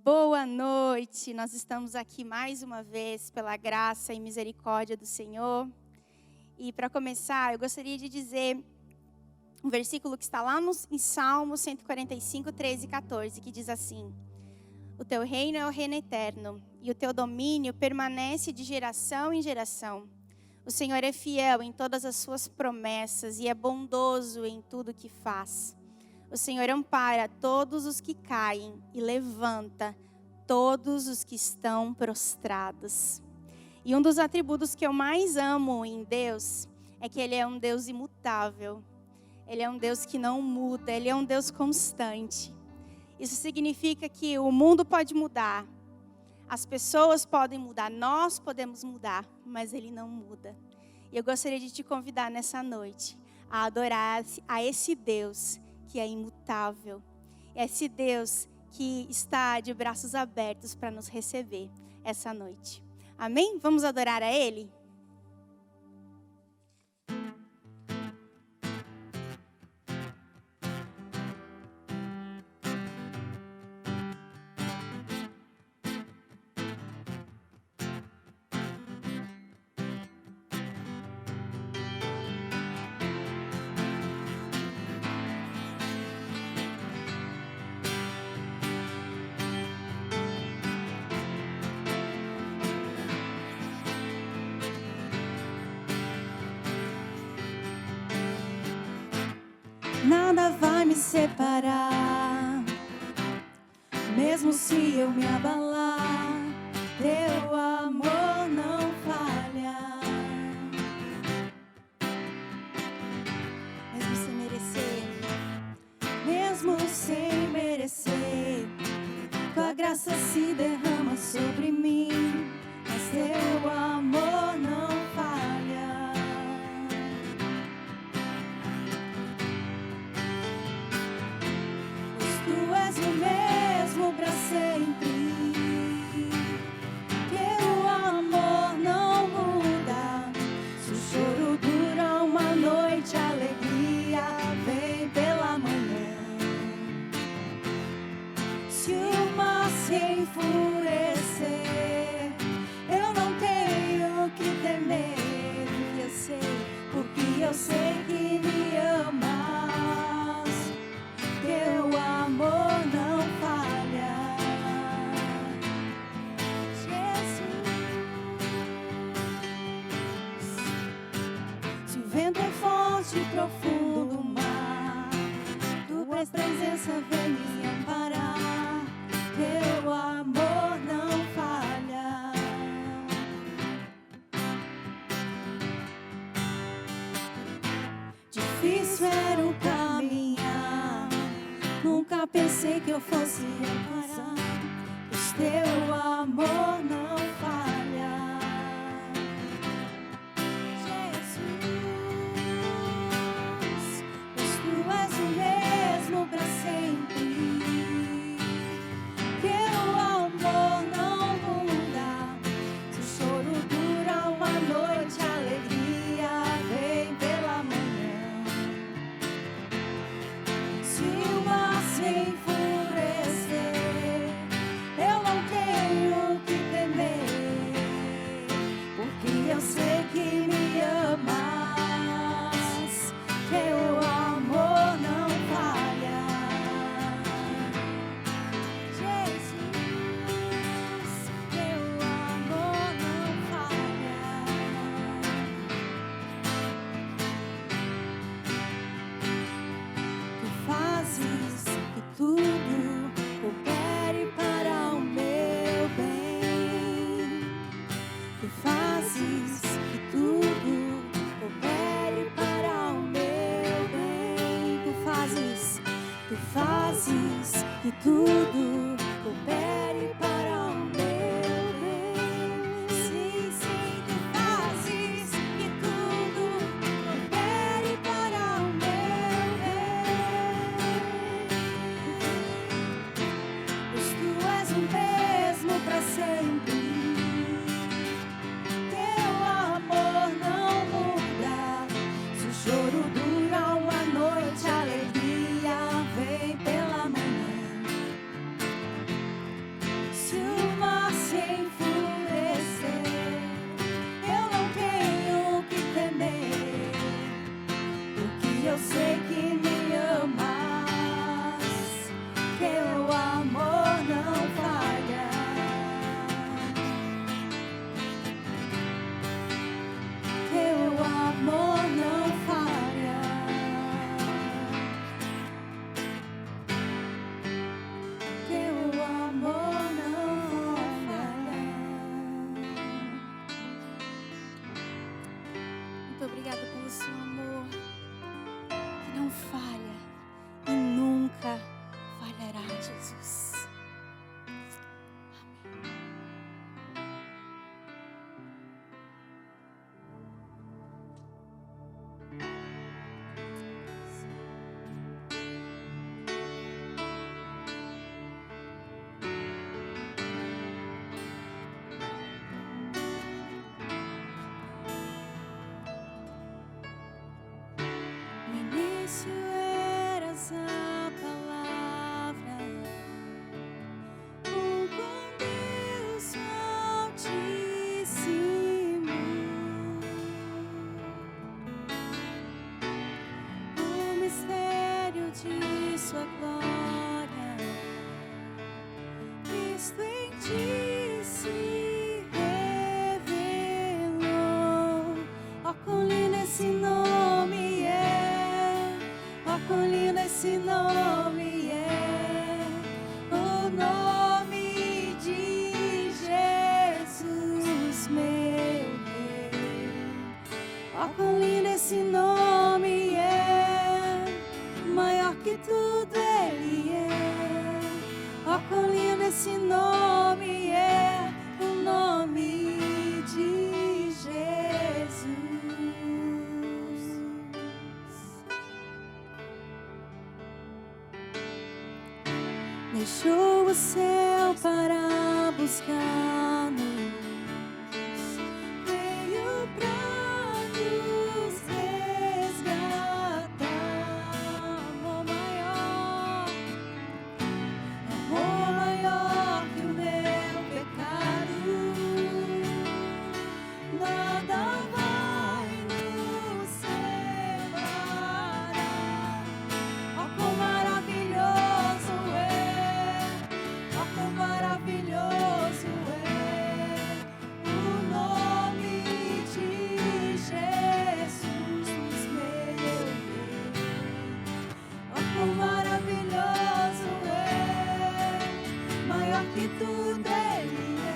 Boa noite, nós estamos aqui mais uma vez pela graça e misericórdia do Senhor. E para começar, eu gostaria de dizer um versículo que está lá em Salmo 145, 13 e 14, que diz assim: O teu reino é o reino eterno, e o teu domínio permanece de geração em geração. O Senhor é fiel em todas as suas promessas e é bondoso em tudo que faz. O Senhor ampara todos os que caem e levanta todos os que estão prostrados. E um dos atributos que eu mais amo em Deus é que Ele é um Deus imutável. Ele é um Deus que não muda, Ele é um Deus constante. Isso significa que o mundo pode mudar, as pessoas podem mudar, nós podemos mudar, mas Ele não muda. E eu gostaria de te convidar nessa noite a adorar a esse Deus que é imutável, esse Deus que está de braços abertos para nos receber essa noite. Amém? Vamos adorar a Ele? Nada vai me separar, mesmo se eu me abalar, teu amor não falha. Mesmo sem merecer, Mesmo sem merecer, tua graça se derrama sobre mim, mas teu amor não falha. Pois tu és o mesmo para sempre, teu amor não muda. Se o choro dura uma noite, a alegria vem pela manhã. Se o mar se enfurecer, eu não tenho que temer, porque eu sei que me amas, teu amor não falha. Jesus, se o vento é forte e profundo do mar, tua presença vem me amparar, teu amor não falha. Difícil era o caminhar, nunca pensei que eu fosse parar, pois teu amor não falha. Jesus, pois tu és o mesmo para sempre, teu amor não muda. Se o choro dura uma noite, a alegria vem pela manhã. Se o mar se enfurecer, eu não tenho que temer, porque eu sei que me amas, teu amor não falha. Jesus, teu amor não falha. Tu fazes que tudo coopere para o meu bem. Tu fazes que tudo coopere para o meu bem. Tu fazes que tudo coopere para o meu bem. Sim, sim, tu fazes que tudo coopere para o meu bem. Pois tu és o mesmo para sempre, teu amor não muda. Se o choro dura uma noite, a alegria vem pela manhã. eu sei que me amas, teu amor não falha. Teu amor não falha. Teu amor não falha. Muito obrigada pelo seu amor, que não falha e nunca falhará, Jesus. No início eras a palavra, com Deus Altíssimo. O mistério de sua glória, Cristo em ti se revelou. Ó, quão lindo esse nome é, ó, quão lindo esse nome é, o nome de Jesus, meu Rei. Ó, quão lindo esse nome é, maior que tudo Ele é. Ó, quão lindo esse nome é, o nome de Jesus. Deixou o céu para buscar-nos, veio pra nos resgatar. Amor maior que o meu pecado, nada vai nos separar. Ó, quão maravilhoso é, ó, quão maravilhoso é o nome de Jesus, meu Rei. Ó, quão maravilhoso é, maior que tudo Ele é.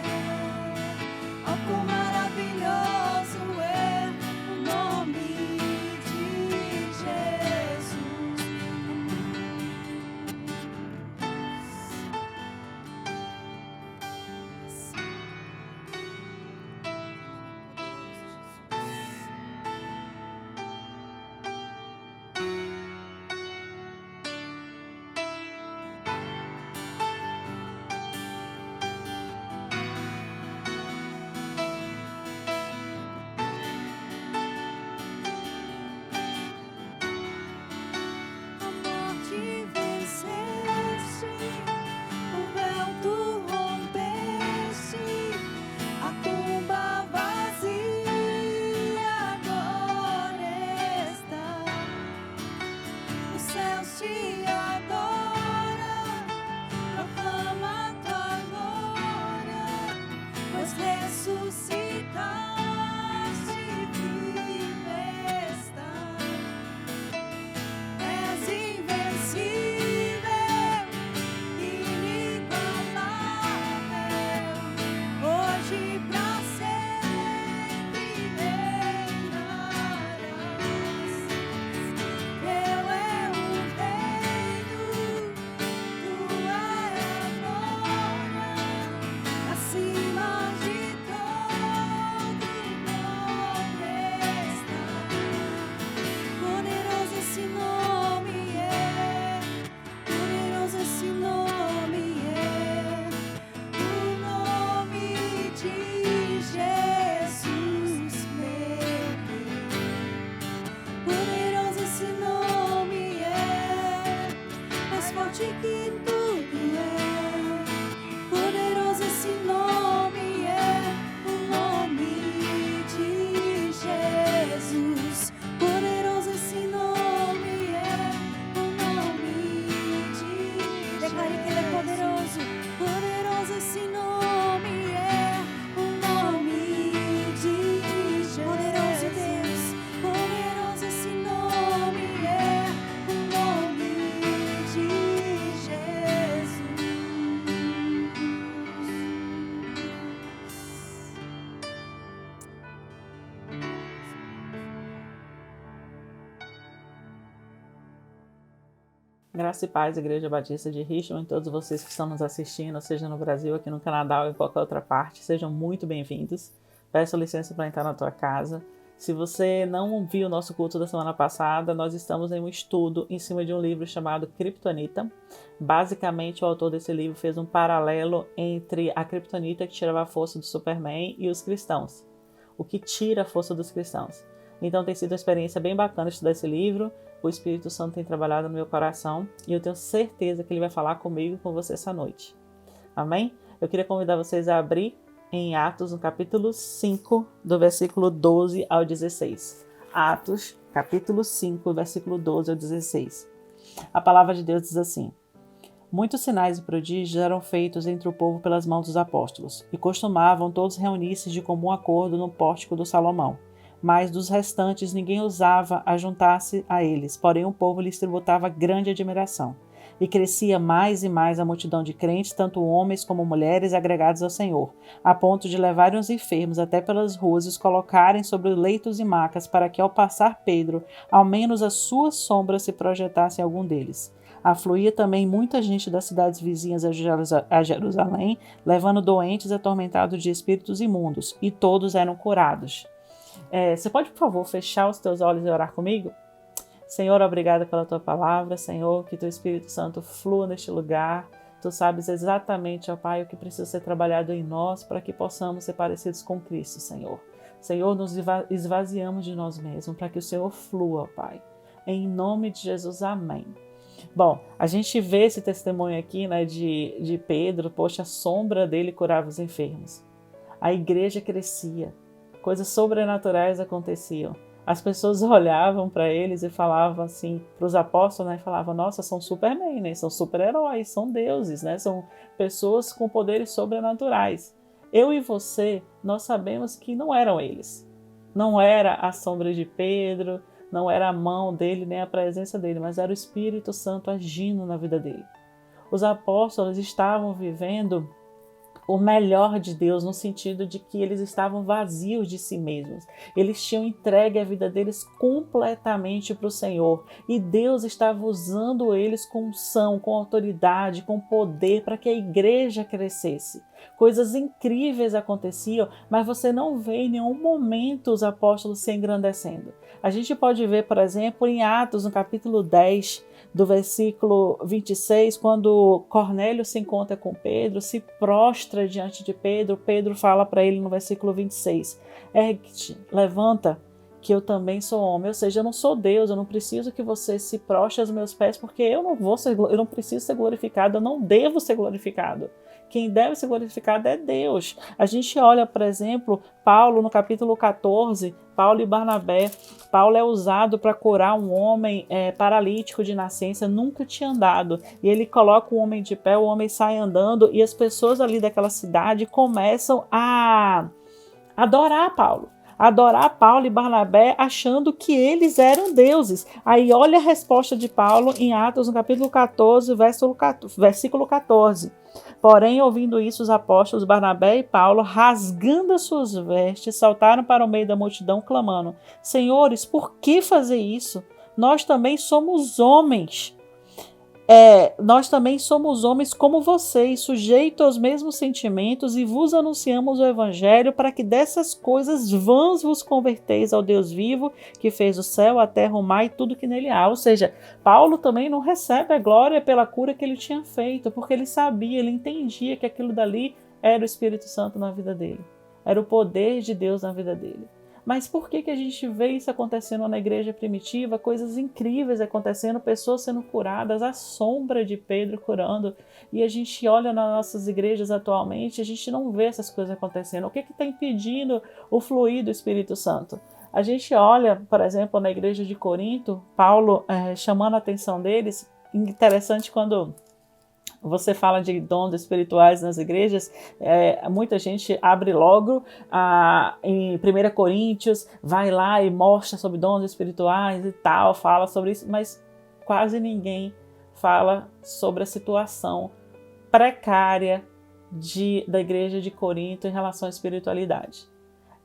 Ó, quão maravilhoso é o nome de Jesus. A morte venceste, o véu tu rompeste, a tumba vazia agora está. Os céus te adoram, proclama tua glória, pois ressuscitaste e vive estás. És invencível, inigualável, hoje e pra sempre reinarás. Teu é o reino, Graça e paz, Igreja Batista de Richmond, todos vocês que estão nos assistindo, seja no Brasil, aqui no Canadá ou em qualquer outra parte, sejam muito bem-vindos. Peço licença para entrar na tua casa. Se você não viu o nosso culto da semana passada, nós estamos em um estudo em cima de um livro chamado Kryptonita. Basicamente, o autor desse livro fez um paralelo entre a Kryptonita, que tirava a força do Superman, e os cristãos. O que tira a força dos cristãos. Então tem sido uma experiência bem bacana estudar esse livro. O Espírito Santo tem trabalhado no meu coração e eu tenho certeza que ele vai falar comigo e com você essa noite. Amém? Eu queria convidar vocês a abrir em Atos, no capítulo 5, do versículo 12 ao 16. Atos, capítulo 5, versículo 12 ao 16. A palavra de Deus diz assim: Muitos sinais e prodígios eram feitos entre o povo pelas mãos dos apóstolos, e costumavam todos reunir-se de comum acordo no pórtico do Salomão. Mas dos restantes ninguém ousava ajuntar-se a eles, porém o povo lhes tributava grande admiração. E crescia mais e mais a multidão de crentes, tanto homens como mulheres agregados ao Senhor, a ponto de levarem os enfermos até pelas ruas e os colocarem sobre leitos e macas, para que ao passar Pedro, ao menos a sua sombra se projetasse em algum deles. Afluía também muita gente das cidades vizinhas a Jerusalém, levando doentes atormentados de espíritos imundos, e todos eram curados. Você pode, por favor, fechar os teus olhos e orar comigo? Senhor, obrigada pela tua palavra. Senhor, que teu Espírito Santo flua neste lugar. Tu sabes exatamente, ó Pai, o que precisa ser trabalhado em nós para que possamos ser parecidos com Cristo, Senhor. Senhor, nos esvaziamos de nós mesmos para que o Senhor flua, ó Pai. Em nome de Jesus, amém. Bom, a gente vê esse testemunho aqui, né, de Pedro. Poxa, a sombra dele curava os enfermos. A igreja crescia. Coisas sobrenaturais aconteciam. As pessoas olhavam para eles e falavam assim, para os apóstolos, né? Falavam, nossa, são supermen, né? São super-heróis, são deuses, né? São pessoas com poderes sobrenaturais. Eu e você, nós sabemos que não eram eles. Não era a sombra de Pedro, não era a mão dele, nem a presença dele, mas era o Espírito Santo agindo na vida dele. Os apóstolos estavam vivendo o melhor de Deus, no sentido de que eles estavam vazios de si mesmos. Eles tinham entregue a vida deles completamente para o Senhor. E Deus estava usando eles com unção, com autoridade, com poder, para que a igreja crescesse. Coisas incríveis aconteciam, mas você não vê em nenhum momento os apóstolos se engrandecendo. A gente pode ver, por exemplo, em Atos, no capítulo 10, do versículo 26, quando Cornélio se encontra com Pedro, se prostra diante de Pedro, Pedro fala para ele no versículo 26, ergue-te, levanta, que eu também sou homem. Ou seja, eu não sou Deus, eu não preciso que você se prostre aos meus pés, porque eu não preciso ser glorificado, eu não devo ser glorificado. Quem deve ser glorificado é Deus. A gente olha, por exemplo, Paulo no capítulo 14, Paulo e Barnabé. Paulo é usado para curar um homem paralítico de nascença, nunca tinha andado. E ele coloca o homem de pé, o homem sai andando e as pessoas ali daquela cidade começam a adorar Paulo. Adorar Paulo e Barnabé achando que eles eram deuses. Aí olha a resposta de Paulo em Atos, no capítulo 14, versículo 14. Porém, ouvindo isso, os apóstolos Barnabé e Paulo, rasgando as suas vestes, saltaram para o meio da multidão, clamando: Senhores, por que fazer isso? Nós também somos homens. Nós também somos homens como vocês, sujeitos aos mesmos sentimentos, e vos anunciamos o Evangelho para que dessas coisas vãs vos converteis ao Deus vivo, que fez o céu, a terra, o mar e tudo que nele há. Ou seja, Paulo também não recebe a glória pela cura que ele tinha feito, porque ele sabia, ele entendia que aquilo dali era o Espírito Santo na vida dele, era o poder de Deus na vida dele. Mas por que a gente vê isso acontecendo na igreja primitiva? Coisas incríveis acontecendo, pessoas sendo curadas, a sombra de Pedro curando. E a gente olha nas nossas igrejas atualmente, a gente não vê essas coisas acontecendo. O que está impedindo o fluir do Espírito Santo? A gente olha, por exemplo, na igreja de Corinto, Paulo chamando a atenção deles. Interessante quando você fala de dons espirituais nas igrejas, muita gente abre logo em 1 Coríntios, vai lá e mostra sobre dons espirituais e tal, fala sobre isso, mas quase ninguém fala sobre a situação precária da igreja de Corinto em relação à espiritualidade.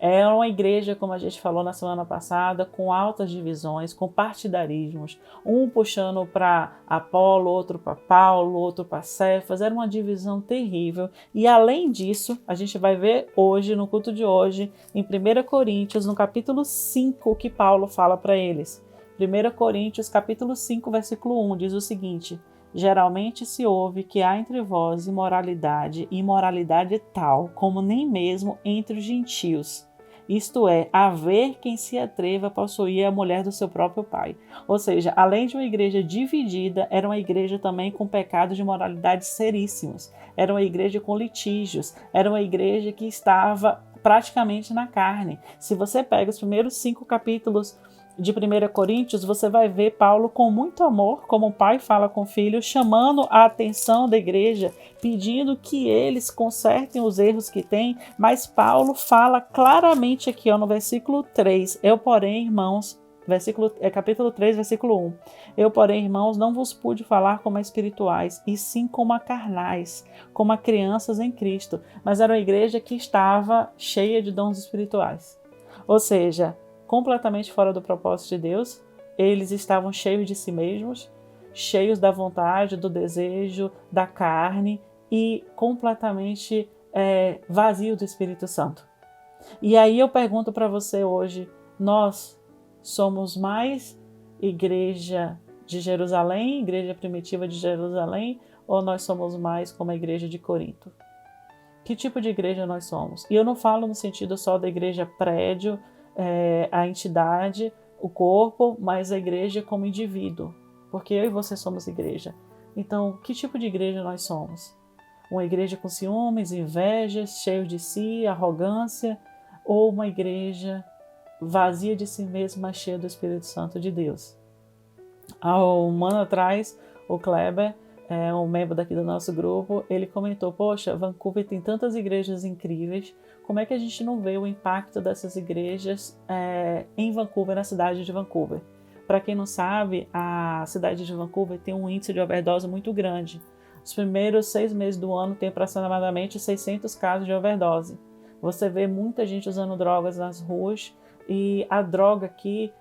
É uma igreja, como a gente falou na semana passada, com altas divisões, com partidarismos, um puxando para Apolo, outro para Paulo, outro para Cefas. Era uma divisão terrível. E além disso, a gente vai ver hoje, no culto de hoje, em 1 Coríntios, no capítulo 5, o que Paulo fala para eles. 1 Coríntios, capítulo 5, versículo 1, diz o seguinte: geralmente se ouve que há entre vós imoralidade, e imoralidade tal como nem mesmo entre os gentios. Isto é, haver quem se atreva a possuir a mulher do seu próprio pai. Ou seja, além de uma igreja dividida, era uma igreja também com pecados de moralidade seríssimos. Era uma igreja com litígios. Era uma igreja que estava praticamente na carne. Se você pega os primeiros 5 capítulos de 1 Coríntios, você vai ver Paulo com muito amor, como o pai fala com o filho, chamando a atenção da igreja, pedindo que eles consertem os erros que têm, mas Paulo fala claramente aqui no versículo 3, eu porém, irmãos, capítulo 3, versículo 1, eu porém, irmãos, não vos pude falar como a espirituais, e sim como a carnais, como a crianças em Cristo, mas era uma igreja que estava cheia de dons espirituais, ou seja, completamente fora do propósito de Deus. Eles estavam cheios de si mesmos, cheios da vontade, do desejo, da carne e completamente vazios do Espírito Santo. E aí eu pergunto para você hoje, nós somos mais igreja de Jerusalém, igreja primitiva de Jerusalém, ou nós somos mais como a igreja de Corinto? Que tipo de igreja nós somos? E eu não falo no sentido só da igreja prédio, a entidade, o corpo, mas a igreja como indivíduo, porque eu e você somos igreja. Então, que tipo de igreja nós somos? Uma igreja com ciúmes, invejas, cheio de si, arrogância, ou uma igreja vazia de si mesma, mas cheia do Espírito Santo de Deus? Há um ano atrás, o Kleber, um membro daqui do nosso grupo, ele comentou, poxa, Vancouver tem tantas igrejas incríveis, como é que a gente não vê o impacto dessas igrejas em Vancouver, na cidade de Vancouver? Para quem não sabe, a cidade de Vancouver tem um índice de overdose muito grande. Os primeiros 6 meses do ano tem aproximadamente 600 casos de overdose. Você vê muita gente usando drogas nas ruas, e a droga aqui,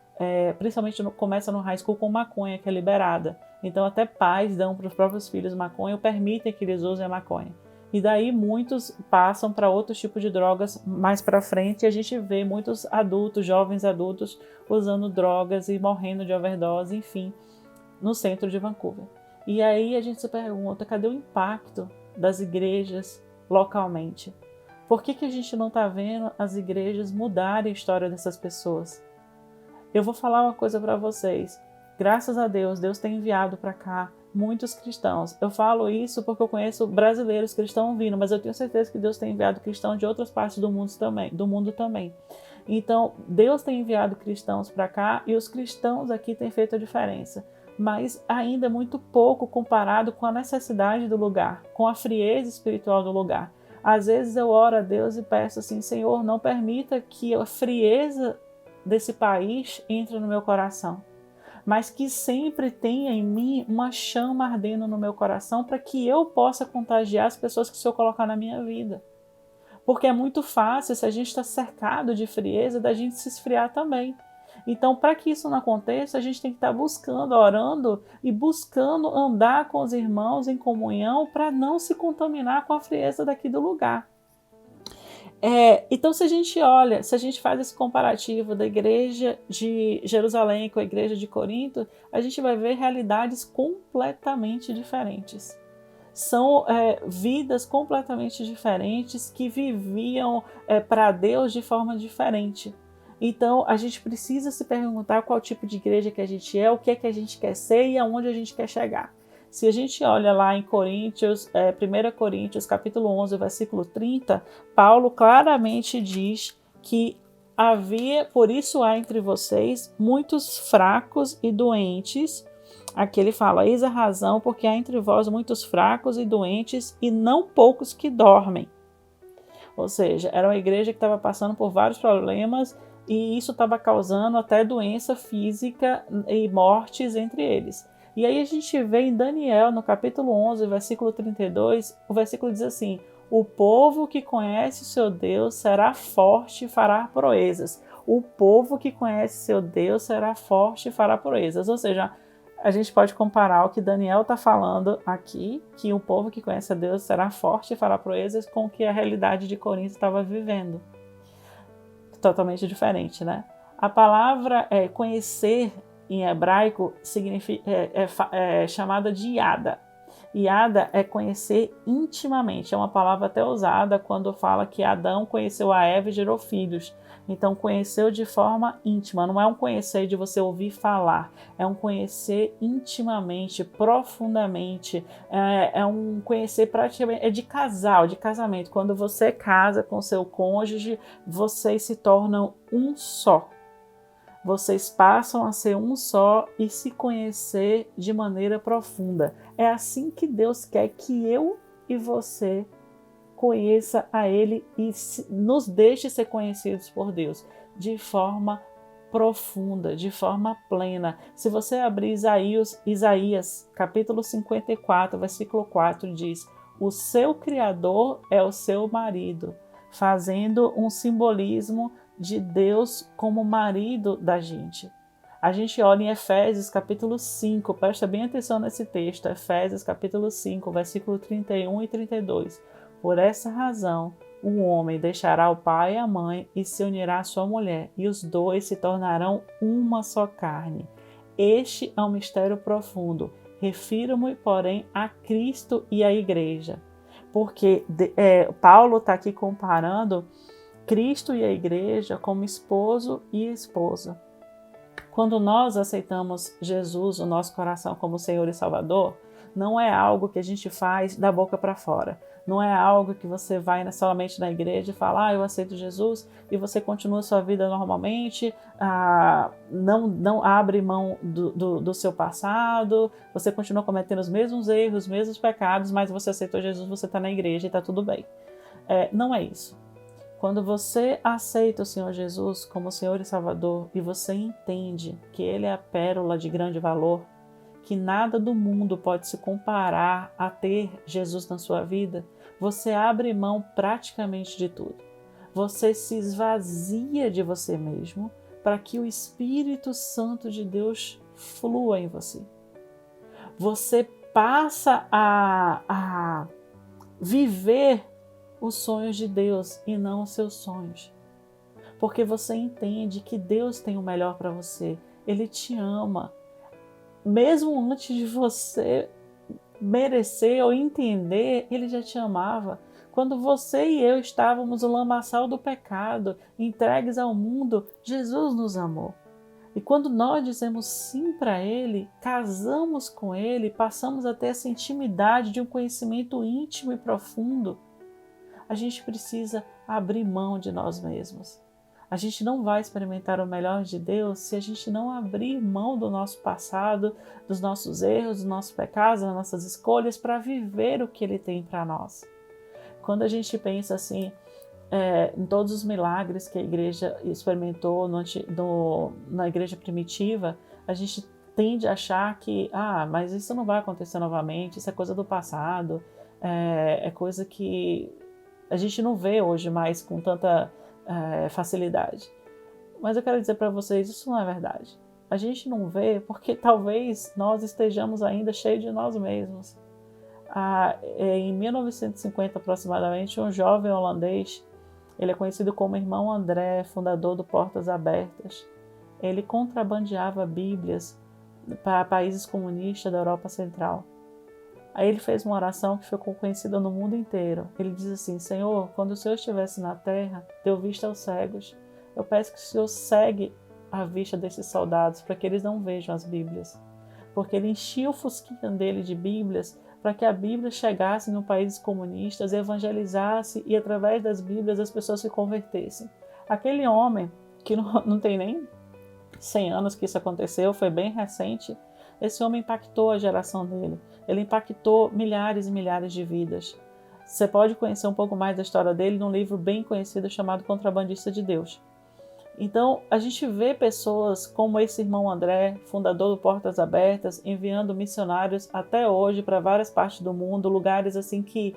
principalmente começa no high school com maconha, que é liberada. Então até pais dão para os próprios filhos maconha ou permitem que eles usem a maconha. E daí muitos passam para outros tipos de drogas mais para frente, e a gente vê muitos adultos, jovens adultos, usando drogas e morrendo de overdose, enfim, no centro de Vancouver. E aí a gente se pergunta, cadê o impacto das igrejas localmente? Por que a gente não está vendo as igrejas mudarem a história dessas pessoas? Eu vou falar uma coisa para vocês. Graças a Deus, Deus tem enviado para cá muitos cristãos. Eu falo isso porque eu conheço brasileiros que estão vindo, mas eu tenho certeza que Deus tem enviado cristãos de outras partes do mundo também. Então, Deus tem enviado cristãos para cá e os cristãos aqui têm feito a diferença. Mas ainda é muito pouco comparado com a necessidade do lugar, com a frieza espiritual do lugar. Às vezes eu oro a Deus e peço assim, Senhor, não permita que a frieza desse país entre no meu coração, mas que sempre tenha em mim uma chama ardendo no meu coração para que eu possa contagiar as pessoas que o Senhor colocar na minha vida. Porque é muito fácil, se a gente está cercado de frieza, da gente se esfriar também. Então, para que isso não aconteça, a gente tem que estar buscando, orando e buscando andar com os irmãos em comunhão para não se contaminar com a frieza daqui do lugar. Então, se a gente faz esse comparativo da igreja de Jerusalém com a igreja de Corinto, a gente vai ver realidades completamente diferentes. São vidas completamente diferentes que viviam para Deus de forma diferente. Então, a gente precisa se perguntar qual tipo de igreja que a gente é, o que é que a gente quer ser e aonde a gente quer chegar. Se a gente olha lá em Coríntios, 1 Coríntios, capítulo 11, versículo 30, Paulo claramente diz que por isso há entre vocês muitos fracos e doentes. Aqui ele fala, eis a razão, porque há entre vós muitos fracos e doentes e não poucos que dormem. Ou seja, era uma igreja que estava passando por vários problemas e isso estava causando até doença física e mortes entre eles. E aí a gente vê em Daniel, no capítulo 11, versículo 32, o versículo diz assim, O povo que conhece o seu Deus será forte e fará proezas. O povo que conhece seu Deus será forte e fará proezas. Ou seja, a gente pode comparar o que Daniel está falando aqui, que o povo que conhece a Deus será forte e fará proezas, com o que a realidade de Corinto estava vivendo. Totalmente diferente, né? A palavra conhecer em hebraico é chamada de yada. Yada é conhecer intimamente. É uma palavra até usada quando fala que Adão conheceu a Eva e gerou filhos. Então, conheceu de forma íntima. Não é um conhecer de você ouvir falar. É um conhecer intimamente, profundamente. É um conhecer praticamente... É de casal, de casamento. Quando você casa com seu cônjuge, vocês se tornam um só. Vocês passam a ser um só e se conhecer de maneira profunda. É assim que Deus quer que eu e você conheça a Ele e nos deixe ser conhecidos por Deus de forma profunda, de forma plena. Se você abrir Isaías capítulo 54, versículo 4, diz: o seu Criador é o seu marido, fazendo um simbolismo de Deus como marido da gente. A gente olha em Efésios capítulo 5, presta bem atenção nesse texto, Efésios capítulo 5, versículo 31 e 32. Por essa razão, o homem deixará o pai e a mãe e se unirá à sua mulher, e os dois se tornarão uma só carne. Este é um mistério profundo. Refiro-me, porém, a Cristo e à igreja. Porque Paulo está aqui comparando Cristo e a igreja como esposo e esposa. Quando nós aceitamos Jesus no nosso coração como Senhor e Salvador, não é algo que a gente faz da boca para fora. Não é algo que você vai somente na igreja e fala: eu aceito Jesus, e você continua sua vida normalmente, não abre mão do seu passado, você continua cometendo os mesmos erros, os mesmos pecados, mas você aceitou Jesus, você está na igreja e está tudo bem. Não é isso. Quando você aceita o Senhor Jesus como Senhor e Salvador e você entende que Ele é a pérola de grande valor, que nada do mundo pode se comparar a ter Jesus na sua vida, você abre mão praticamente de tudo. Você se esvazia de você mesmo para que o Espírito Santo de Deus flua em você. Você passa a viver os sonhos de Deus e não os seus sonhos. Porque você entende que Deus tem o melhor para você. Ele te ama. Mesmo antes de você merecer ou entender, Ele já te amava. Quando você e eu estávamos no lamaçal do pecado, entregues ao mundo, Jesus nos amou. E quando nós dizemos sim para Ele, casamos com Ele, passamos a ter essa intimidade de um conhecimento íntimo e profundo, a gente precisa abrir mão de nós mesmos. A gente não vai experimentar o melhor de Deus se a gente não abrir mão do nosso passado, dos nossos erros, dos nossos pecados, das nossas escolhas, para viver o que Ele tem para nós. Quando a gente pensa assim, em todos os milagres que a igreja experimentou na igreja primitiva, a gente tende a achar que, mas isso não vai acontecer novamente, isso é coisa do passado, é coisa que a gente não vê hoje mais com tanta facilidade. Mas eu quero dizer para vocês, isso não é verdade. A gente não vê porque talvez nós estejamos ainda cheios de nós mesmos. Em 1950 aproximadamente, um jovem holandês, ele é conhecido como Irmão André, fundador do Portas Abertas, ele contrabandeava Bíblias para países comunistas da Europa Central. Aí ele fez uma oração que ficou conhecida no mundo inteiro. Ele diz assim: Senhor, quando o Senhor estivesse na terra, deu vista aos cegos. Eu peço que o Senhor cegue a vista desses soldados para que eles não vejam as Bíblias. Porque ele enchia o fusquinha dele de Bíblias para que a Bíblia chegasse nos países comunistas, evangelizasse e através das Bíblias as pessoas se convertessem. Aquele homem, que não tem nem 100 anos que isso aconteceu, foi bem recente, esse homem impactou a geração dele. Ele impactou milhares e milhares de vidas. Você pode conhecer um pouco mais da história dele num livro bem conhecido chamado Contrabandista de Deus. Então, a gente vê pessoas como esse irmão André, fundador do Portas Abertas, enviando missionários até hoje para várias partes do mundo, lugares assim que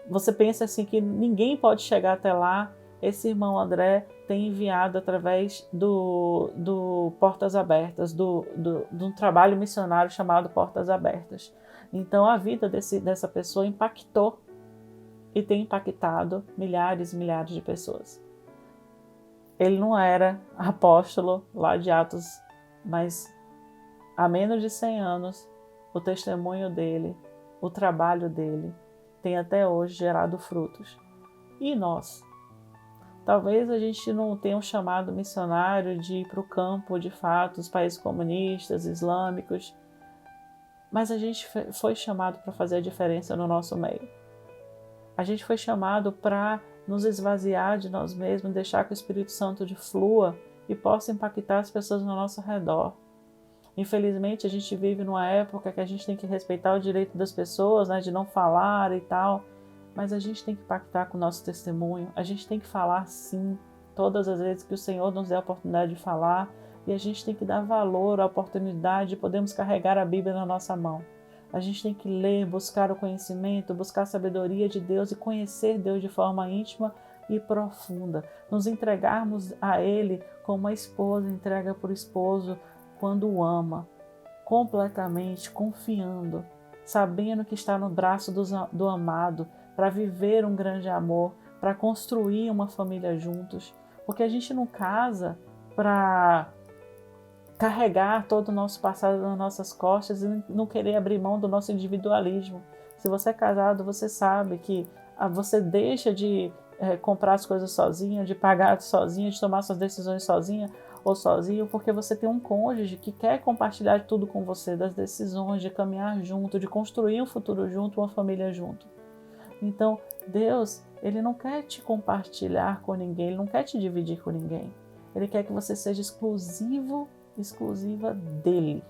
você pensa assim que ninguém pode chegar até lá. Esse irmão André tem enviado através do Portas Abertas, de um trabalho missionário chamado Portas Abertas. Então a vida dessa pessoa impactou e tem impactado milhares e milhares de pessoas. Ele não era apóstolo lá de Atos, mas há menos de 100 anos, o testemunho dele, o trabalho dele, tem até hoje gerado frutos. E nós? Talvez a gente não tenha um chamado missionário de ir para o campo, de fato, os países comunistas, islâmicos, mas a gente foi chamado para fazer a diferença no nosso meio. A gente foi chamado para nos esvaziar de nós mesmos, deixar que o Espírito Santo flua e possa impactar as pessoas ao nosso redor. Infelizmente, a gente vive numa época que a gente tem que respeitar o direito das pessoas, né, de não falar e tal, mas a gente tem que impactar com o nosso testemunho, a gente tem que falar sim, todas as vezes que o Senhor nos dê a oportunidade de falar, e a gente tem que dar valor à oportunidade de podermos carregar a Bíblia na nossa mão. A gente tem que ler, buscar o conhecimento, buscar a sabedoria de Deus e conhecer Deus de forma íntima e profunda. Nos entregarmos a Ele como a esposa entrega para o esposo quando o ama, completamente, confiando, sabendo que está no braço do amado, para viver um grande amor, para construir uma família juntos. Porque a gente não casa para carregar todo o nosso passado nas nossas costas e não querer abrir mão do nosso individualismo. Se você é casado, você sabe que você deixa de comprar as coisas sozinha, de pagar sozinha, de tomar suas decisões sozinha ou sozinho, porque você tem um cônjuge que quer compartilhar tudo com você, das decisões, de caminhar junto, de construir um futuro junto, uma família junto. Então, Deus, Ele não quer te compartilhar com ninguém, Ele não quer te dividir com ninguém. Ele quer que você seja exclusiva dele,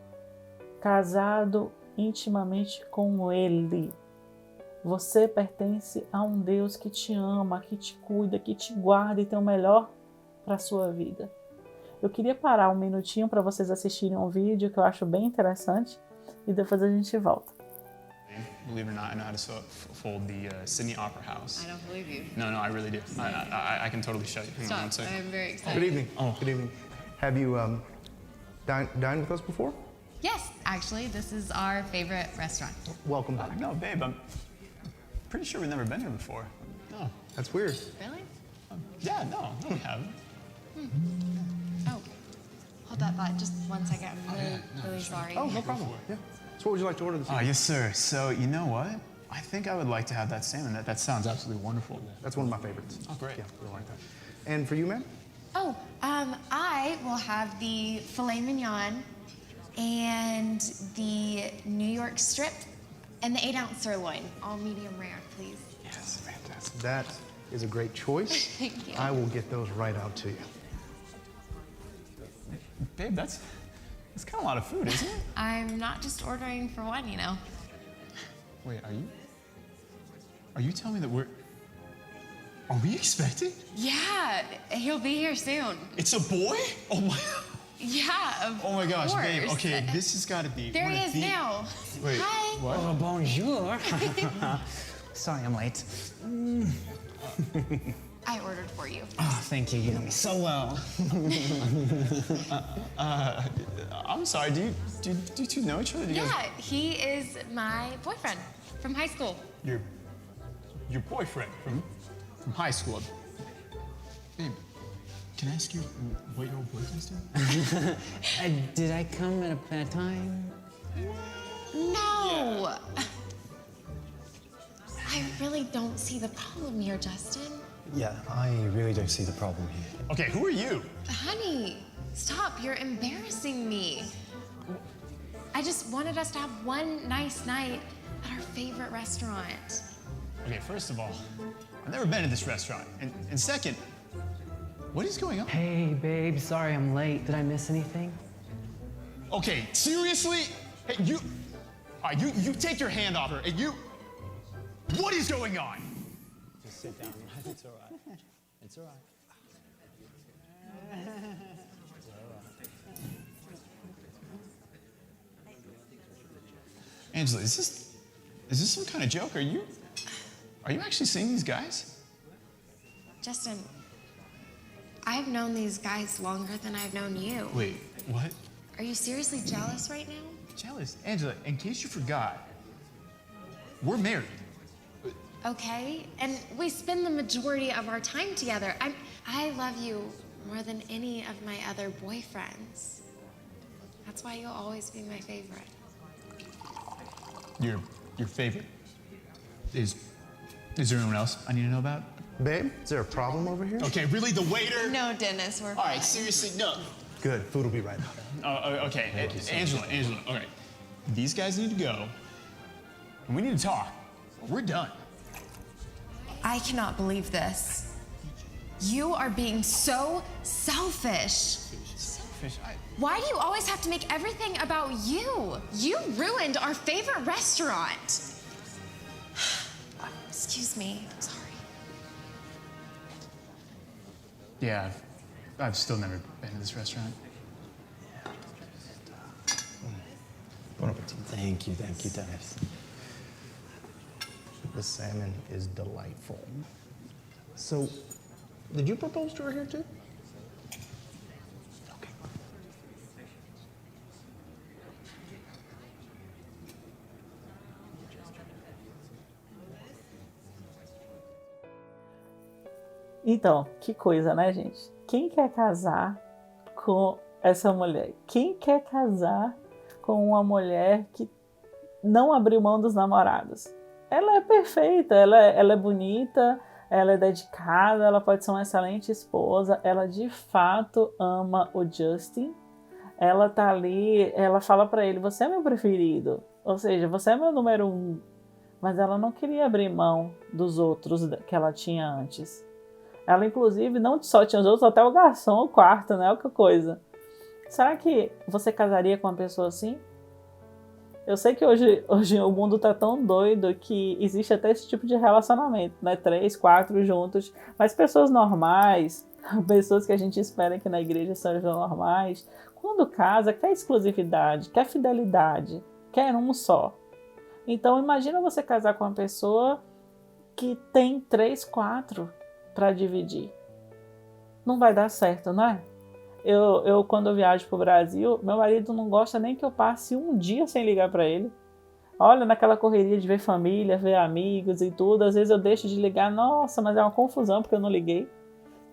casado intimamente com Ele. Você pertence a um Deus que te ama, que te cuida, que te guarda e tem o melhor para a sua vida. Eu queria parar um minutinho para vocês assistirem um vídeo que eu acho bem interessante e depois a gente volta. Believe it or not, I know how to fold the Sydney Opera House. I don't believe you. No, I really do. I can totally show you. Hang on one Stop. second. I'm very excited. Good evening. Good evening. Have you dined with us before? Yes, actually, this is our favorite restaurant. Welcome back. No, babe, I'm pretty sure we've never been here before. No. That's weird. Really? Yeah, no, we haven't. Oh, hold that thought just 1 second. I'm really sorry. Oh, no problem. Yeah. So what would you like to order this evening? Yes, sir. So, you know what? I think I would like to have that salmon. That sounds absolutely wonderful. That's one of my favorites. Oh, great. Yeah, we'll like that. And for you, ma'am? Oh, I will have the filet mignon and the New York strip and the 8-ounce sirloin, all medium rare, please. Yes, fantastic. That is a great choice. Thank you. I will get those right out to you. Babe, that's kind of a lot of food, isn't it? I'm not just ordering for one, you know. Wait, are you telling me that are we expecting? Yeah, he'll be here soon. It's a boy? Oh my. Yeah, of Oh my gosh, course. babe. Okay, this has got to be. There one he of is the- now. Wait, Hi. what? Oh, bonjour. Sorry I'm late. I ordered for you. Oh, thank you. You know me so well. I'm sorry. Do you two know each other? Do you Yeah, guys- he is my boyfriend from high school. Your boyfriend from high school. Babe, can I ask you what your old boyfriend's doing? Did I come at a bad time? No. I really don't see the problem here, Justin. Yeah, I really don't see the problem here. Okay, who are you? Honey, stop. You're embarrassing me. I just wanted us to have one nice night at our favorite restaurant. Okay, first of all, I've never been to this restaurant, and second, what is going on? Hey, babe. Sorry I'm late. Did I miss anything? Okay, seriously? Hey, you. All right, you take your hand off her, and you. What is going on? Just sit down. It's all right. It's all right. Angela, is this some kind of joke? Are you actually seeing these guys? Justin, I've known these guys longer than I've known you. Wait, what? Are you seriously jealous right now? Jealous? Angela, in case you forgot, we're married. Okay, and we spend the majority of our time together. I love you more than any of my other boyfriends. That's why you'll always be my favorite. Your favorite? Is there anyone else I need to know about? Babe, is there a problem over here? Okay, really, the waiter? No, Dennis, we're All right, seriously, no. Good, food will be right out. Okay, Angela, all right. These guys need to go, and we need to talk. We're done. I cannot believe this. You are being so selfish. Selfish? Why do you always have to make everything about you? You ruined our favorite restaurant. Excuse me, I'm sorry. Yeah, I've still never been to this restaurant. Bon appetit. Thank you, Dennis. The salmon is delightful. So, did you propose to her here too? Okay. Então, que coisa, né, gente? Quem quer casar com essa mulher? Quem quer casar com uma mulher que não abriu mão dos namorados? Ela é perfeita, ela é bonita, ela é dedicada, ela pode ser uma excelente esposa, ela de fato ama o Justin. Ela tá ali, ela fala pra ele, você é meu preferido, ou seja, você é meu número 1. Mas ela não queria abrir mão dos outros que ela tinha antes. Ela, inclusive, não só tinha os outros, até o garçom, o quarto, né? Outra coisa. Será que você casaria com uma pessoa assim? Eu sei que hoje o mundo tá tão doido que existe até esse tipo de relacionamento, né? 3, 4 juntos. Mas pessoas normais, pessoas que a gente espera que na igreja sejam normais, quando casa, quer exclusividade, quer fidelidade, quer um só. Então, imagina você casar com uma pessoa que tem 3, 4 para dividir. Não vai dar certo, não é? Eu quando eu viajo pro Brasil, meu marido não gosta nem que eu passe um dia sem ligar para ele. Olha, naquela correria de ver família, ver amigos e tudo, às vezes eu deixo de ligar, nossa, mas é uma confusão porque eu não liguei.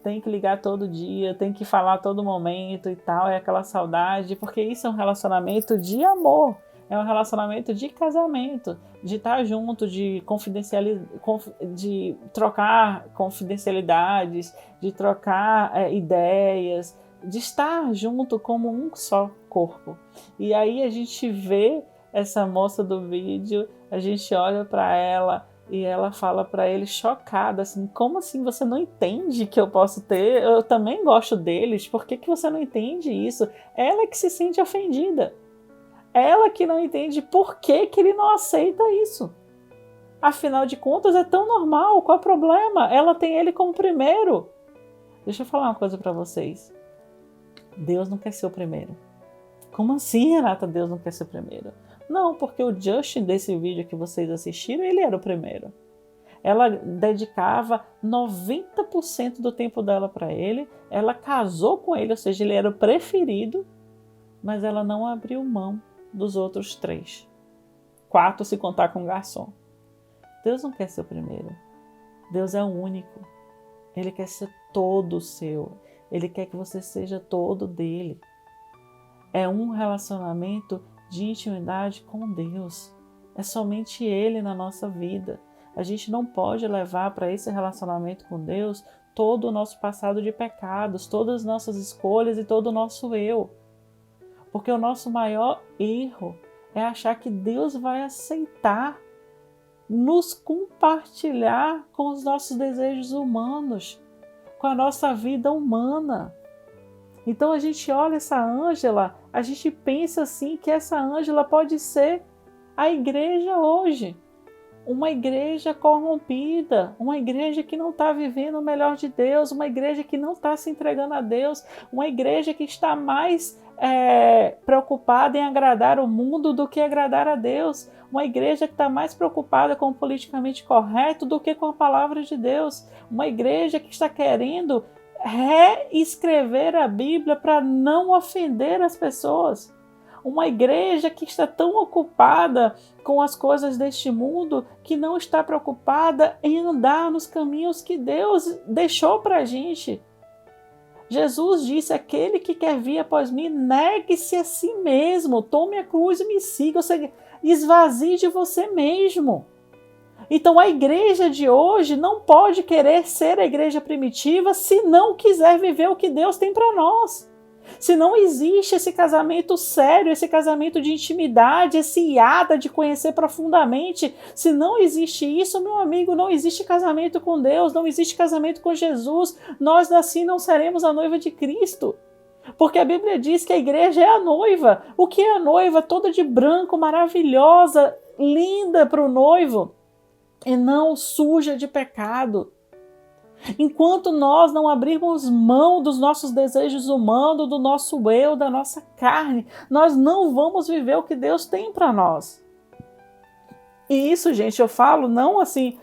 Tem que ligar todo dia, tem que falar a todo momento e tal, é aquela saudade, porque isso é um relacionamento de amor. É um relacionamento de casamento, de estar junto, de trocar confidencialidades, de trocar ideias, de estar junto como um só corpo. E aí a gente vê essa moça do vídeo, a gente olha para ela e ela fala para ele chocada, assim, como assim você não entende que eu posso ter? Eu também gosto deles, por que você não entende isso? Ela que se sente ofendida. Ela que não entende por que ele não aceita isso. Afinal de contas, é tão normal. Qual é o problema? Ela tem ele como primeiro. Deixa eu falar uma coisa para vocês. Deus não quer ser o primeiro. Como assim, Renata, Deus não quer ser o primeiro? Não, porque o Justin desse vídeo que vocês assistiram, ele era o primeiro. Ela dedicava 90% do tempo dela para ele. Ela casou com ele, ou seja, ele era o preferido. Mas ela não abriu mão dos outros 3. 4 se contar com o garçom. Deus não quer ser o primeiro. Deus é o único. Ele quer ser todo seu. Ele quer que você seja todo dele. É um relacionamento de intimidade com Deus. É somente Ele na nossa vida. A gente não pode levar para esse relacionamento com Deus todo o nosso passado de pecados, todas as nossas escolhas e todo o nosso eu. Porque o nosso maior erro é achar que Deus vai aceitar nos compartilhar com os nossos desejos humanos, com a nossa vida humana. Então a gente olha essa Ângela, a gente pensa assim que essa Ângela pode ser a igreja hoje. uma igreja corrompida, uma igreja que não está vivendo o melhor de Deus, uma igreja que não está se entregando a Deus, uma igreja que está mais preocupada em agradar o mundo do que agradar a Deus, uma igreja que está mais preocupada com o politicamente correto do que com a palavra de Deus, uma igreja que está querendo reescrever a Bíblia para não ofender as pessoas. Uma igreja que está tão ocupada com as coisas deste mundo que não está preocupada em andar nos caminhos que Deus deixou para a gente. Jesus disse: aquele que quer vir após mim, negue-se a si mesmo, tome a cruz e me siga, ou seja, esvazie de você mesmo. Então a igreja de hoje não pode querer ser a igreja primitiva se não quiser viver o que Deus tem para nós. Se não existe esse casamento sério, esse casamento de intimidade, esse hiata de conhecer profundamente, se não existe isso, meu amigo, não existe casamento com Deus, não existe casamento com Jesus, nós assim não seremos a noiva de Cristo. Porque a Bíblia diz que a igreja é a noiva. O que é a noiva? Toda de branco, maravilhosa, linda para o noivo, e não suja de pecado. Enquanto nós não abrirmos mão dos nossos desejos humanos, do nosso eu, da nossa carne, nós não vamos viver o que Deus tem para nós. E isso, gente, eu falo não assim,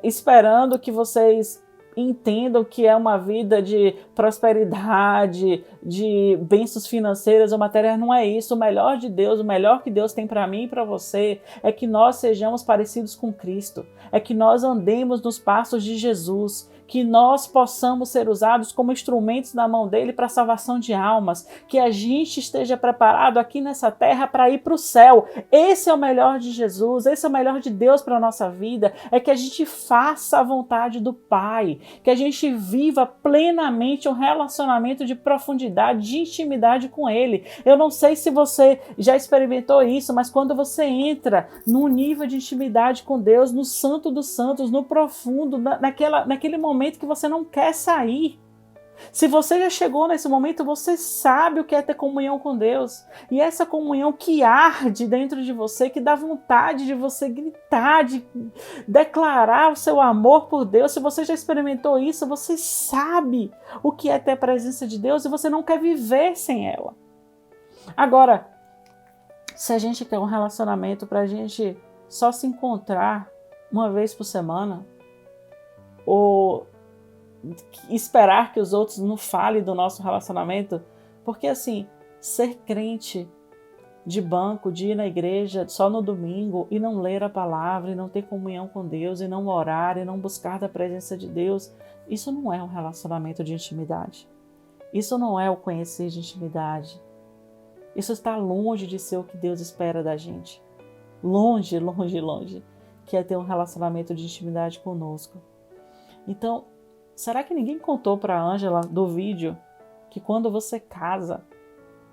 esperando que vocês entendam que é uma vida de prosperidade, de bênçãos financeiras ou materiais. Não é isso. O melhor de Deus, o melhor que Deus tem para mim e para você é que nós sejamos parecidos com Cristo, é que nós andemos nos passos de Jesus, que nós possamos ser usados como instrumentos na mão dele para a salvação de almas, que a gente esteja preparado aqui nessa terra para ir para o céu. Esse é o melhor de Jesus, esse é o melhor de Deus para a nossa vida, é que a gente faça a vontade do Pai, que a gente viva plenamente um relacionamento de profundidade, de intimidade com Ele. Eu não sei se você já experimentou isso, mas quando você entra num nível de intimidade com Deus, no Santo dos Santos, no profundo, naquele momento que você não quer sair. Se você já chegou nesse momento, você sabe o que é ter comunhão com Deus. E essa comunhão que arde dentro de você, que dá vontade de você gritar, de declarar o seu amor por Deus. Se você já experimentou isso, você sabe o que é ter a presença de Deus e você não quer viver sem ela. Agora, se a gente quer um relacionamento para a gente só se encontrar uma vez por semana, ou esperar que os outros não falem do nosso relacionamento, porque assim, ser crente de banco, de ir na igreja só no domingo e não ler a palavra, e não ter comunhão com Deus, e não orar, e não buscar da presença de Deus, isso não é um relacionamento de intimidade. Isso não é o conhecer de intimidade. Isso está longe de ser o que Deus espera da gente. Longe, longe, longe, que é ter um relacionamento de intimidade conosco. Então, será que ninguém contou para a Ângela do vídeo que quando você casa,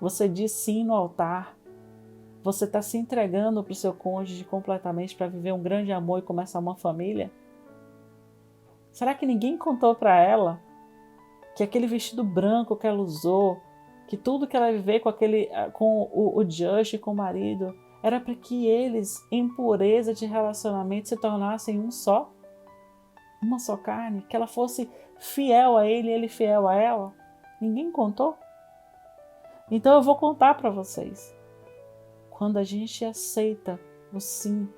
você diz sim no altar, você está se entregando para o seu cônjuge completamente para viver um grande amor e começar uma família? Será que ninguém contou para ela que aquele vestido branco que ela usou, que tudo que ela ia viver com o Josh e com o marido, era para que eles, em pureza de relacionamento, se tornassem um só? Uma só carne, que ela fosse fiel a ele e ele fiel a ela? Ninguém contou? Então eu vou contar para vocês. Quando a gente aceita o sim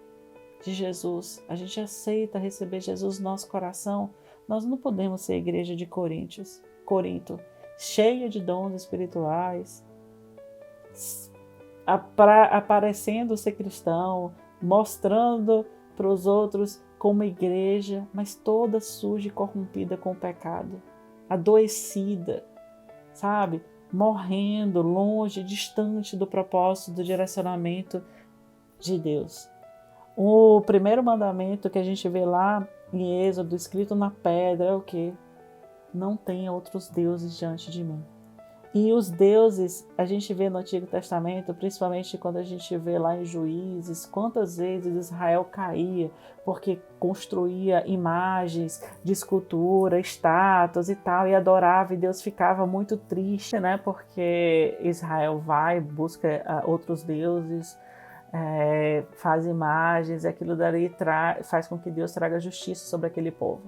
de Jesus, a gente aceita receber Jesus no nosso coração, nós não podemos ser a igreja de Corinto, cheia de dons espirituais, aparecendo ser cristão, mostrando para os outros como igreja, mas toda suja e corrompida com o pecado, adoecida, sabe? Morrendo, longe, distante do propósito, do direcionamento de Deus. O primeiro mandamento que a gente vê lá em Êxodo, escrito na pedra, é o quê? Não tenha outros deuses diante de mim. E os deuses, a gente vê no Antigo Testamento, principalmente quando a gente vê lá em Juízes, quantas vezes Israel caía porque construía imagens de escultura, estátuas e tal, e adorava, e Deus ficava muito triste, né? Porque Israel vai, busca outros deuses, faz imagens, aquilo dali faz com que Deus traga justiça sobre aquele povo.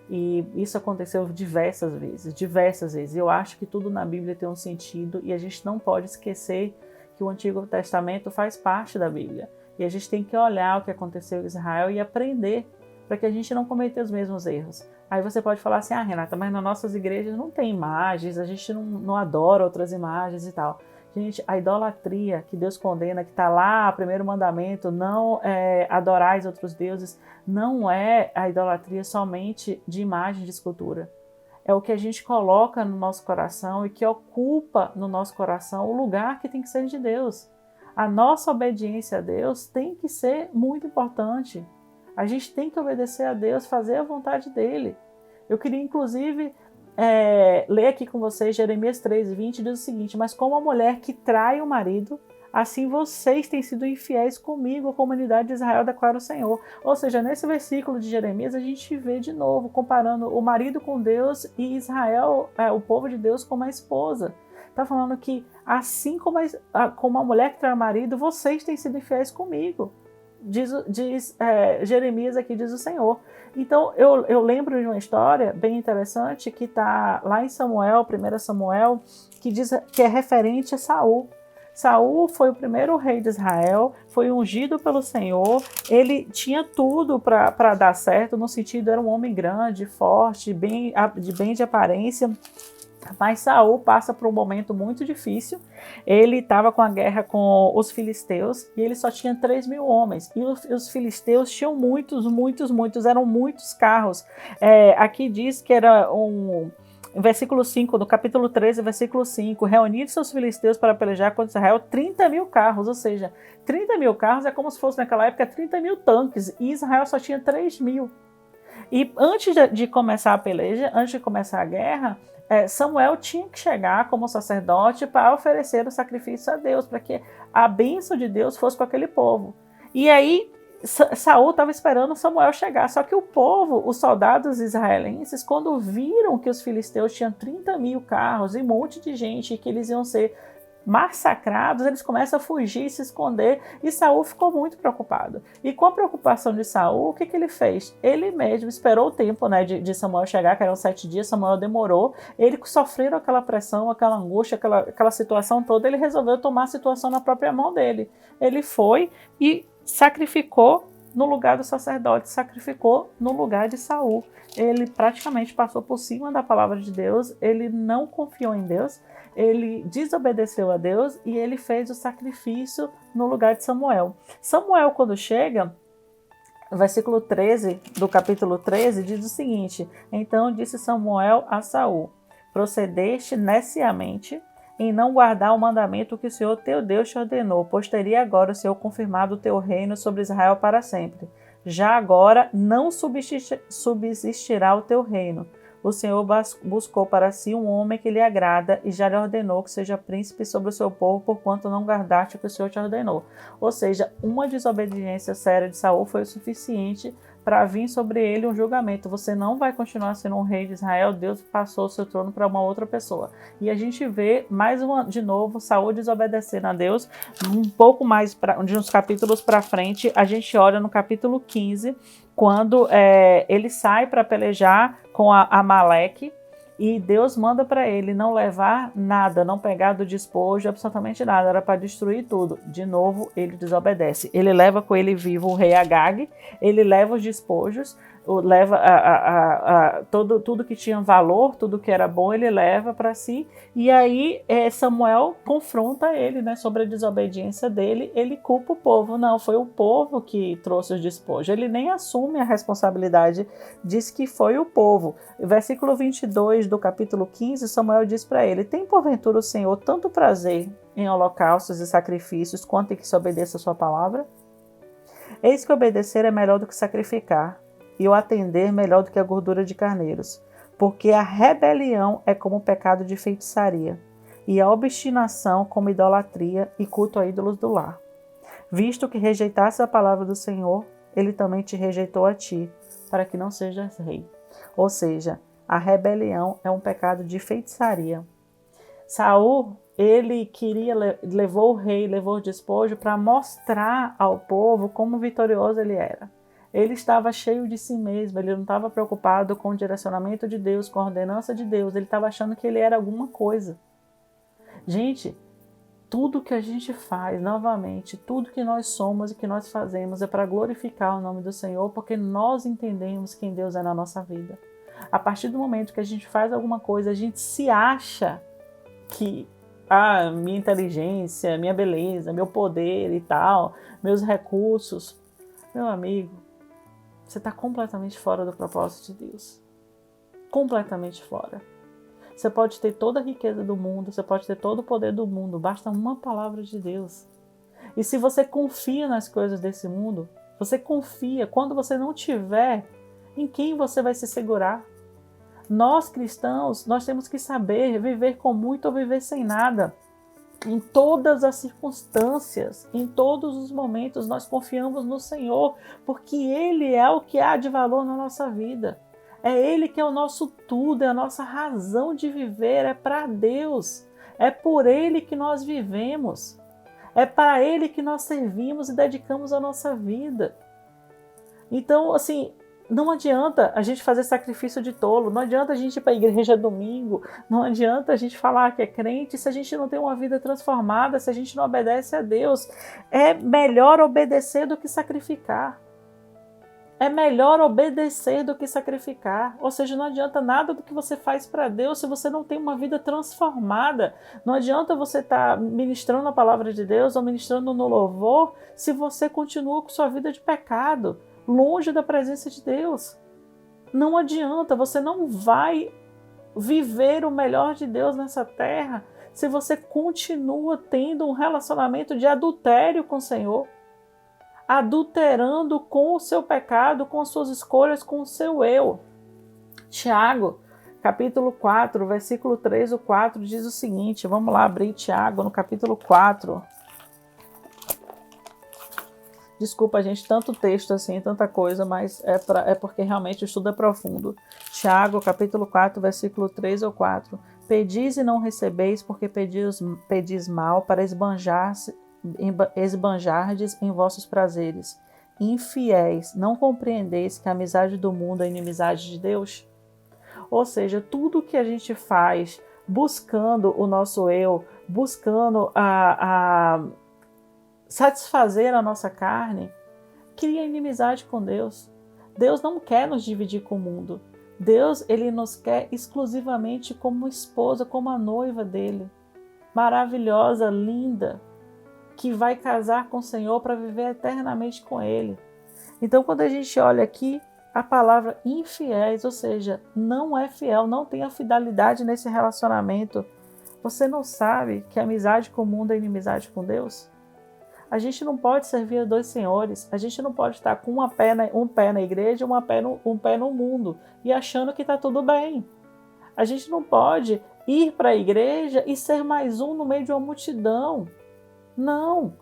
E isso aconteceu diversas vezes. Eu acho que tudo na Bíblia tem um sentido e a gente não pode esquecer que o Antigo Testamento faz parte da Bíblia. E a gente tem que olhar o que aconteceu em Israel e aprender para que a gente não cometa os mesmos erros. Aí você pode falar assim, Renata, mas nas nossas igrejas não tem imagens, a gente não adora outras imagens e tal. Gente, a idolatria que Deus condena, que está lá, o primeiro mandamento, não adorais outros deuses, não é a idolatria somente de imagem de escultura. É o que a gente coloca no nosso coração e que ocupa no nosso coração o lugar que tem que ser de Deus. A nossa obediência a Deus tem que ser muito importante. A gente tem que obedecer a Deus, fazer a vontade dele. Eu queria, inclusive, ler aqui com vocês Jeremias 3:20, diz o seguinte: mas como a mulher que trai o marido, assim vocês têm sido infiéis comigo, a comunidade de Israel, declara o Senhor. Ou seja, nesse versículo de Jeremias, a gente vê de novo, comparando o marido com Deus e Israel, o povo de Deus, com a esposa. Está falando que assim como a mulher que trai o marido, vocês têm sido infiéis comigo. Diz Jeremias aqui, diz o Senhor. Então eu lembro de uma história bem interessante que está lá em Samuel, 1 Samuel, que diz que é referente a Saul. Saul foi o primeiro rei de Israel, foi ungido pelo Senhor, ele tinha tudo para dar certo, no sentido era um homem grande, forte, bem de aparência. Mas Saul passa por um momento muito difícil. Ele estava com a guerra com os filisteus e ele só tinha 3.000 homens. E os filisteus tinham muitos, eram muitos carros. Aqui diz que era versículo 5, no capítulo 13, versículo 5, reunir seus filisteus para pelejar contra Israel, 30.000 carros, ou seja, 30.000 carros é como se fosse naquela época 30.000 tanques, e Israel só tinha 3.000. E antes de começar a peleja, antes de começar a guerra, Samuel tinha que chegar como sacerdote para oferecer o sacrifício a Deus, para que a bênção de Deus fosse com aquele povo. E aí Saul estava esperando Samuel chegar, só que o povo, os soldados israelenses, quando viram que os filisteus tinham 30.000 carros e um monte de gente, que eles iam ser massacrados, eles começam a fugir, se esconder, e Saul ficou muito preocupado. E com a preocupação de Saul, o que ele fez? Ele mesmo esperou o tempo, né, de Samuel chegar, que eram 7 dias, Samuel demorou, ele sofrendo aquela pressão, aquela angústia, aquela situação toda, ele resolveu tomar a situação na própria mão dele. Ele foi e sacrificou no lugar do sacerdote, sacrificou no lugar de Saul. Ele praticamente passou por cima da palavra de Deus, ele não confiou em Deus, ele desobedeceu a Deus e ele fez o sacrifício no lugar de Samuel. Samuel, quando chega, versículo 13 do capítulo 13, diz o seguinte: então disse Samuel a Saul: procedeste neciamente em não guardar o mandamento que o Senhor teu Deus te ordenou, pois teria agora o Senhor confirmado o teu reino sobre Israel para sempre. Já agora não subsistirá o teu reino. O Senhor buscou para si um homem que lhe agrada e já lhe ordenou que seja príncipe sobre o seu povo, porquanto não guardaste o que o Senhor te ordenou. Ou seja, uma desobediência séria de Saul foi o suficiente para vir sobre ele um julgamento. Você não vai continuar sendo um rei de Israel, Deus passou o seu trono para uma outra pessoa. E a gente vê de novo Saul desobedecendo a Deus. Um pouco mais, de uns capítulos para frente, a gente olha no capítulo 15, quando ele sai para pelejar com Amaleque, e Deus manda para ele não levar nada, não pegar do despojo, absolutamente nada, era para destruir tudo. De novo, ele desobedece. Ele leva com ele vivo o rei Agag, ele leva os despojos, leva tudo que tinha valor, tudo que era bom, ele leva para si. E aí Samuel confronta ele, né, sobre a desobediência dele, ele culpa o povo. Não, foi o povo que trouxe os despojos. Ele nem assume a responsabilidade, diz que foi o povo. Versículo 22 do capítulo 15, Samuel diz para ele: tem porventura o Senhor tanto prazer em holocaustos e sacrifícios, quanto em que se obedeça a sua palavra? Eis que obedecer é melhor do que sacrificar, e o atender melhor do que a gordura de carneiros, porque a rebelião é como o pecado de feitiçaria, e a obstinação como idolatria e culto a ídolos do lar. Visto que rejeitaste a palavra do Senhor, ele também te rejeitou a ti, para que não sejas rei. Ou seja, a rebelião é um pecado de feitiçaria. Saul ele levou o rei, levou o despojo para mostrar ao povo como vitorioso ele era. Ele estava cheio de si mesmo, ele não estava preocupado com o direcionamento de Deus, com a ordenança de Deus, ele estava achando que ele era alguma coisa. Gente, tudo que a gente faz, novamente, tudo que nós somos e que nós fazemos é para glorificar o nome do Senhor, porque nós entendemos quem Deus é na nossa vida. A partir do momento que a gente faz alguma coisa, a gente se acha que minha inteligência, minha beleza, meu poder e tal, meus recursos, meu amigo, você está completamente fora do propósito de Deus. Completamente fora. Você pode ter toda a riqueza do mundo, você pode ter todo o poder do mundo, basta uma palavra de Deus. E se você confia nas coisas desse mundo, você confia, quando você não tiver, em quem você vai se segurar? Nós cristãos, nós temos que saber viver com muito ou viver sem nada. Em todas as circunstâncias, em todos os momentos, nós confiamos no Senhor, porque Ele é o que há de valor na nossa vida. É Ele que é o nosso tudo, é a nossa razão de viver, é para Deus. É por Ele que nós vivemos. É para Ele que nós servimos e dedicamos a nossa vida. Então, assim, não adianta a gente fazer sacrifício de tolo, não adianta a gente ir para a igreja domingo, não adianta a gente falar que é crente se a gente não tem uma vida transformada, se a gente não obedece a Deus. É melhor obedecer do que sacrificar. É melhor obedecer do que sacrificar. Ou seja, não adianta nada do que você faz para Deus se você não tem uma vida transformada. Não adianta você estar ministrando a palavra de Deus ou ministrando no louvor se você continua com sua vida de pecado, longe da presença de Deus. Não adianta, você não vai viver o melhor de Deus nessa terra se você continua tendo um relacionamento de adultério com o Senhor. Adulterando com o seu pecado, com as suas escolhas, com o seu eu. Tiago, capítulo 4, versículo 3 ou 4, diz o seguinte, vamos lá abrir Tiago no capítulo 4. Desculpa, gente, tanto texto assim, tanta coisa, mas é porque realmente o estudo é profundo. Tiago, capítulo 4, versículo 3 ou 4. Pedis e não recebeis, porque pedis mal para esbanjardes em vossos prazeres. Infiéis, não compreendeis que a amizade do mundo é inimizade de Deus? Ou seja, tudo que a gente faz buscando o nosso eu, buscando satisfazer a nossa carne, cria inimizade com Deus. Deus não quer nos dividir com o mundo. Deus, Ele nos quer exclusivamente como esposa, como a noiva dele. Maravilhosa, linda, que vai casar com o Senhor para viver eternamente com Ele. Então, quando a gente olha aqui, a palavra infiéis, ou seja, não é fiel, não tem a fidelidade nesse relacionamento. Você não sabe que amizade com o mundo é inimizade com Deus? A gente não pode servir a dois senhores, a gente não pode estar com um pé na igreja e um pé no mundo e achando que está tudo bem. A gente não pode ir para a igreja e ser mais um no meio de uma multidão. Não,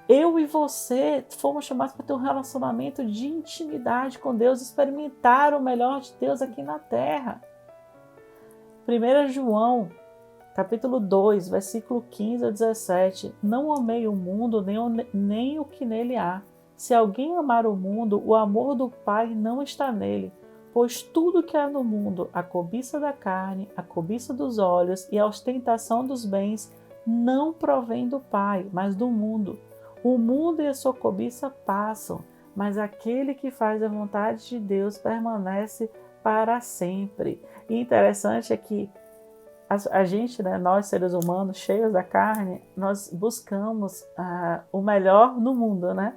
eu e você fomos chamados para ter um relacionamento de intimidade com Deus, experimentar o melhor de Deus aqui na terra. 1 João, capítulo 2, versículo 15 a 17. Não amei o mundo, nem o que nele há. Se alguém amar o mundo, o amor do Pai não está nele. Pois tudo que há no mundo, a cobiça da carne, a cobiça dos olhos e a ostentação dos bens, não provém do Pai, mas do mundo. O mundo e a sua cobiça passam, mas aquele que faz a vontade de Deus permanece para sempre. E interessante é que a gente, né, nós seres humanos cheios da carne, nós buscamos o melhor no mundo, né?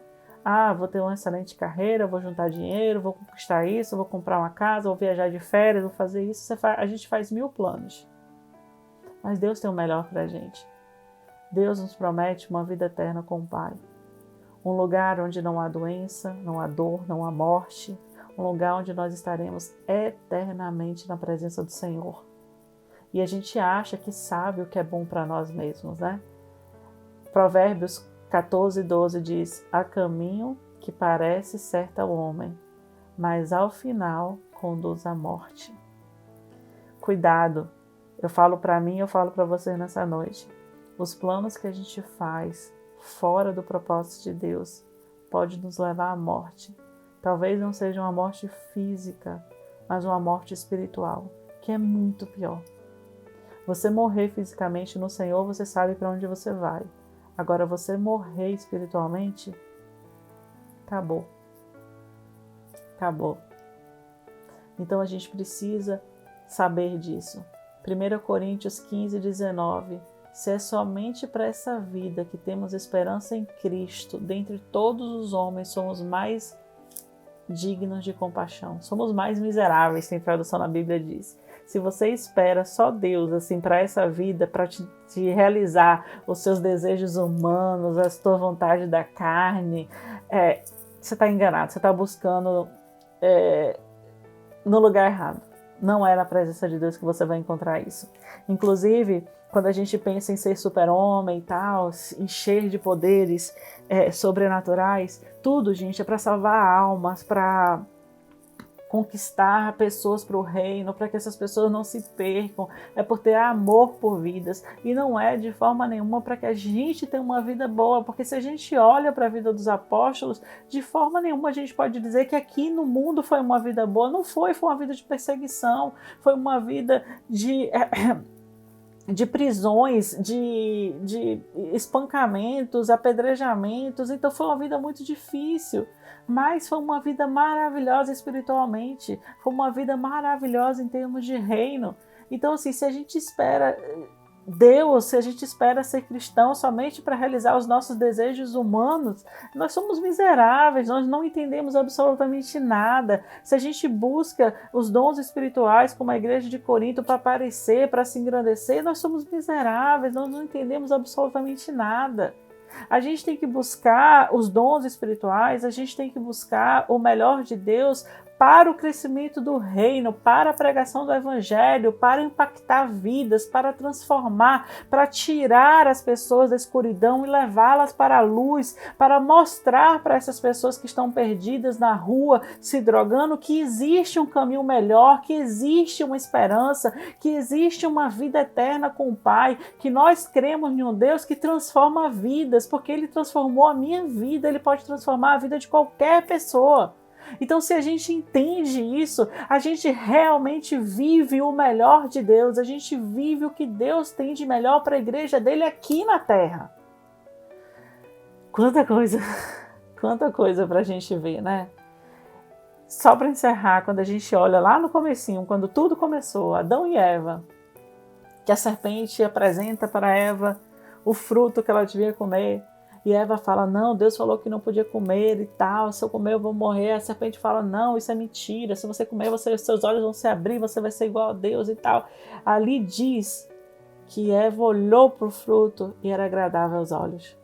Vou ter uma excelente carreira, vou juntar dinheiro, vou conquistar isso, vou comprar uma casa, vou viajar de férias, vou fazer isso. A gente faz 1000 planos. Mas Deus tem o melhor para a gente. Deus nos promete uma vida eterna com o Pai. Um lugar onde não há doença, não há dor, não há morte. Um lugar onde nós estaremos eternamente na presença do Senhor. E a gente acha que sabe o que é bom para nós mesmos, né? Provérbios 14:12 diz: há caminho que parece certo ao homem, mas ao final conduz à morte. Cuidado, eu falo para mim, eu falo para você nessa noite. Os planos que a gente faz fora do propósito de Deus pode nos levar à morte. Talvez não seja uma morte física, mas uma morte espiritual, que é muito pior. Você morrer fisicamente no Senhor, você sabe para onde você vai. Agora, você morrer espiritualmente, acabou. Acabou. Então, a gente precisa saber disso. 1 Coríntios 15, 19. Se é somente para essa vida que temos esperança em Cristo, dentre todos os homens somos mais dignos de compaixão. Somos mais miseráveis, tem tradução na Bíblia diz. Se você espera só Deus assim para essa vida, para te realizar os seus desejos humanos, a tua vontade da carne, você está enganado, você está buscando no lugar errado. Não é na presença de Deus que você vai encontrar isso. Inclusive, quando a gente pensa em ser super-homem e tal, encher de poderes sobrenaturais, tudo, gente, é para salvar almas, para conquistar pessoas para o reino, para que essas pessoas não se percam, é por ter amor por vidas, e não é de forma nenhuma para que a gente tenha uma vida boa, porque se a gente olha para a vida dos apóstolos, de forma nenhuma a gente pode dizer que aqui no mundo foi uma vida boa, não foi uma vida de perseguição, foi uma vida de prisões, de espancamentos, apedrejamentos, então foi uma vida muito difícil, mas foi uma vida maravilhosa espiritualmente, foi uma vida maravilhosa em termos de reino. Então assim, se a gente espera Deus, se a gente espera ser cristão somente para realizar os nossos desejos humanos, nós somos miseráveis, nós não entendemos absolutamente nada. Se a gente busca os dons espirituais como a igreja de Corinto para aparecer, para se engrandecer, nós somos miseráveis, nós não entendemos absolutamente nada. A gente tem que buscar os dons espirituais, a gente tem que buscar o melhor de Deus para o crescimento do reino, para a pregação do evangelho, para impactar vidas, para transformar, para tirar as pessoas da escuridão e levá-las para a luz, para mostrar para essas pessoas que estão perdidas na rua, se drogando, que existe um caminho melhor, que existe uma esperança, que existe uma vida eterna com o Pai, que nós cremos em um Deus que transforma vidas, porque Ele transformou a minha vida, Ele pode transformar a vida de qualquer pessoa. Então, se a gente entende isso, a gente realmente vive o melhor de Deus, a gente vive o que Deus tem de melhor para a igreja dele aqui na terra. Quanta coisa para a gente ver, né? Só para encerrar, quando a gente olha lá no comecinho, quando tudo começou, Adão e Eva, que a serpente apresenta para Eva o fruto que ela devia comer, e Eva fala, não, Deus falou que não podia comer e tal, se eu comer eu vou morrer. A serpente fala, não, isso é mentira, se você comer, seus olhos vão se abrir, você vai ser igual a Deus e tal. Ali diz que Eva olhou para o fruto e era agradável aos olhos.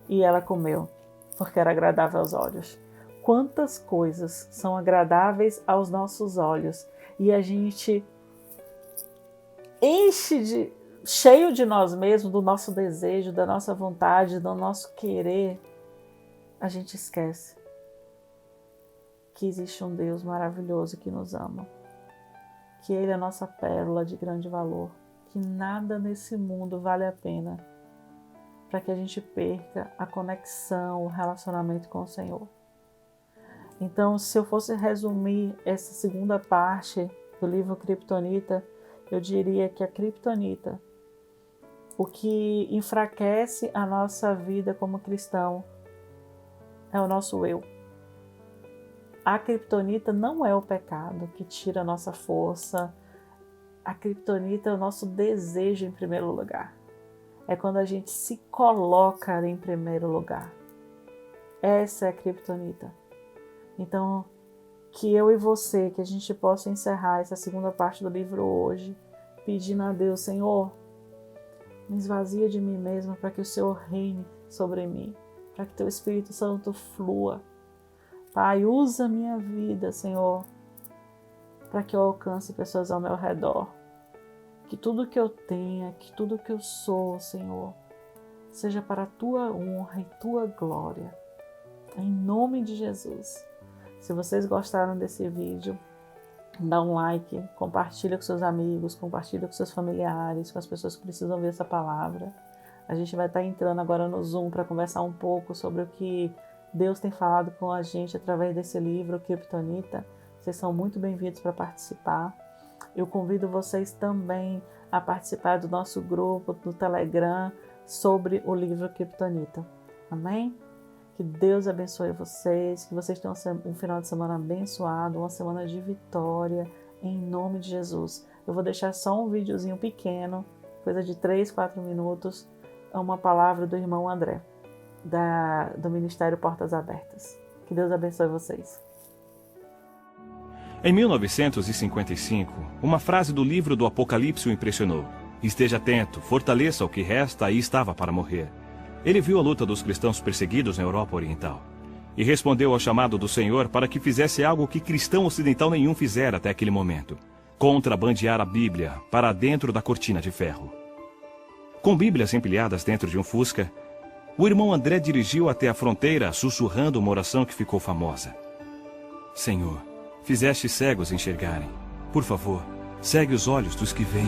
E ela comeu, porque era agradável aos olhos. Quantas coisas são agradáveis aos nossos olhos e a gente cheio de nós mesmos, do nosso desejo, da nossa vontade, do nosso querer, a gente esquece que existe um Deus maravilhoso que nos ama, que Ele é a nossa pérola de grande valor, que nada nesse mundo vale a pena para que a gente perca a conexão, o relacionamento com o Senhor. Então, se eu fosse resumir essa segunda parte do livro Kryptonita, eu diria que a Kryptonita, o que enfraquece a nossa vida como cristão, é o nosso eu. A Kryptonita não é o pecado que tira a nossa força. A Kryptonita é o nosso desejo em primeiro lugar. É quando a gente se coloca em primeiro lugar. Essa é a Kryptonita. Então, que eu e você, que a gente possa encerrar essa segunda parte do livro hoje, pedindo a Deus, Senhor, me esvazia de mim mesma para que o Senhor reine sobre mim, para que Teu Espírito Santo flua. Pai, usa a minha vida, Senhor, para que eu alcance pessoas ao meu redor. Que tudo que eu tenha, que tudo que eu sou, Senhor, seja para a Tua honra e Tua glória. Em nome de Jesus. Se vocês gostaram desse vídeo, dá um like, compartilha com seus amigos, compartilha com seus familiares, com as pessoas que precisam ver essa palavra. A gente vai estar entrando agora no Zoom para conversar um pouco sobre o que Deus tem falado com a gente através desse livro, Kryptonita. Vocês são muito bem-vindos para participar. Eu convido vocês também a participar do nosso grupo do Telegram sobre o livro Kryptonita. Amém? Que Deus abençoe vocês, que vocês tenham um final de semana abençoado, uma semana de vitória, em nome de Jesus. Eu vou deixar só um videozinho pequeno, coisa de 3, 4 minutos, uma palavra do irmão André, do Ministério Portas Abertas. Que Deus abençoe vocês. Em 1955, uma frase do livro do Apocalipse o impressionou. Esteja atento, fortaleça o que resta e estava para morrer. Ele viu a luta dos cristãos perseguidos na Europa Oriental e respondeu ao chamado do Senhor para que fizesse algo que cristão ocidental nenhum fizera até aquele momento: contrabandear a Bíblia para dentro da cortina de ferro. Com Bíblias empilhadas dentro de um Fusca, o irmão André dirigiu até a fronteira sussurrando uma oração que ficou famosa: Senhor, fizeste cegos enxergarem. Por favor, segue os olhos dos que veem.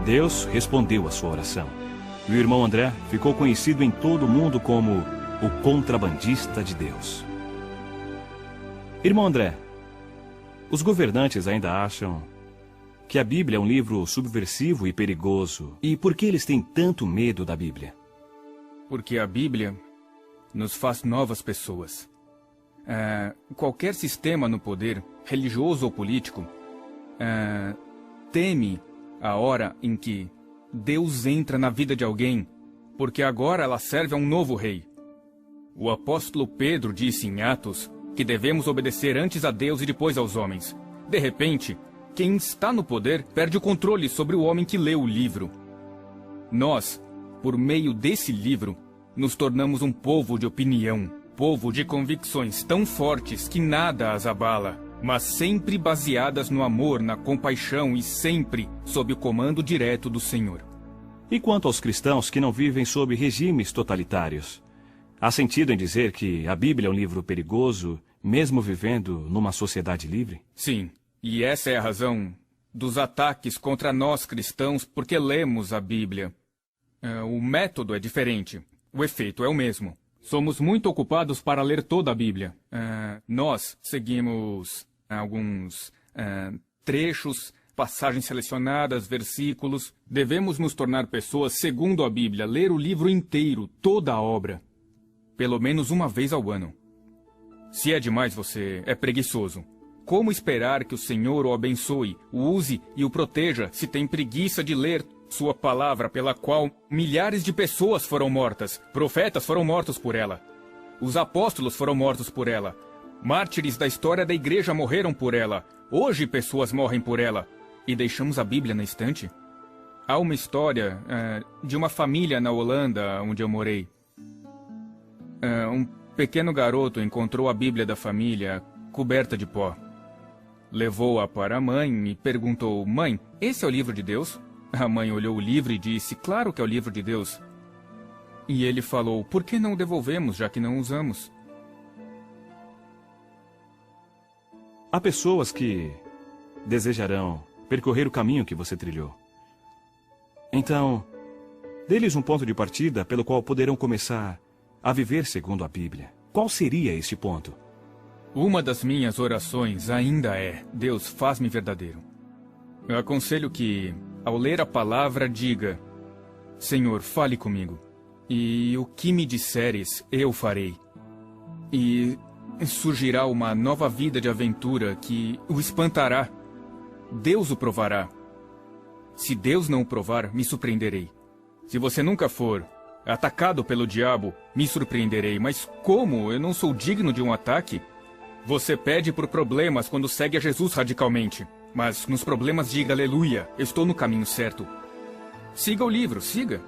Deus respondeu a sua oração. E o irmão André ficou conhecido em todo o mundo como o contrabandista de Deus. Irmão André, os governantes ainda acham que a Bíblia é um livro subversivo e perigoso. E por que eles têm tanto medo da Bíblia? Porque a Bíblia nos faz novas pessoas. Qualquer sistema no poder, religioso ou político, teme a hora em que Deus entra na vida de alguém, porque agora ela serve a um novo rei. O apóstolo Pedro disse em Atos que devemos obedecer antes a Deus e depois aos homens. De repente, quem está no poder perde o controle sobre o homem que lê o livro. Nós, por meio desse livro, nos tornamos um povo de opinião, povo de convicções tão fortes que nada as abala, mas sempre baseadas no amor, na compaixão e sempre sob o comando direto do Senhor. E quanto aos cristãos que não vivem sob regimes totalitários? Há sentido em dizer que a Bíblia é um livro perigoso, mesmo vivendo numa sociedade livre? Sim, e essa é a razão dos ataques contra nós cristãos, porque lemos a Bíblia. O método é diferente, o efeito é o mesmo. Somos muito ocupados para ler toda a Bíblia. Nós seguimos alguns trechos, passagens selecionadas, versículos. Devemos nos tornar pessoas segundo a Bíblia, ler o livro inteiro, toda a obra, pelo menos uma vez ao ano. Se é demais, você é preguiçoso. Como esperar que o Senhor o abençoe, o use e o proteja se tem preguiça de ler sua palavra, pela qual milhares de pessoas foram mortas, profetas foram mortos por ela, os apóstolos foram mortos por ela, mártires da história da igreja morreram por ela, hoje pessoas morrem por ela, e deixamos a Bíblia na estante? Há uma história de uma família na Holanda, onde eu morei. Um pequeno garoto encontrou a Bíblia da família coberta de pó. Levou-a para a mãe e perguntou: Mãe, esse é o livro de Deus? A mãe olhou o livro e disse: Claro que é o livro de Deus. E ele falou: Por que não o devolvemos, já que não usamos? Há pessoas que desejarão percorrer o caminho que você trilhou. Então, dê-lhes um ponto de partida pelo qual poderão começar a viver segundo a Bíblia. Qual seria este ponto? Uma das minhas orações ainda é: Deus, faz-me verdadeiro. Eu aconselho que, ao ler a palavra, diga: Senhor, fale comigo, e o que me disseres, eu farei. E surgirá uma nova vida de aventura que o espantará. Deus o provará. Se Deus não o provar, me surpreenderei. Se você nunca for atacado pelo diabo, me surpreenderei. Mas como? Eu não sou digno de um ataque? Você pede por problemas quando segue a Jesus radicalmente. Mas nos problemas diga: aleluia, eu estou no caminho certo. Siga o livro, siga.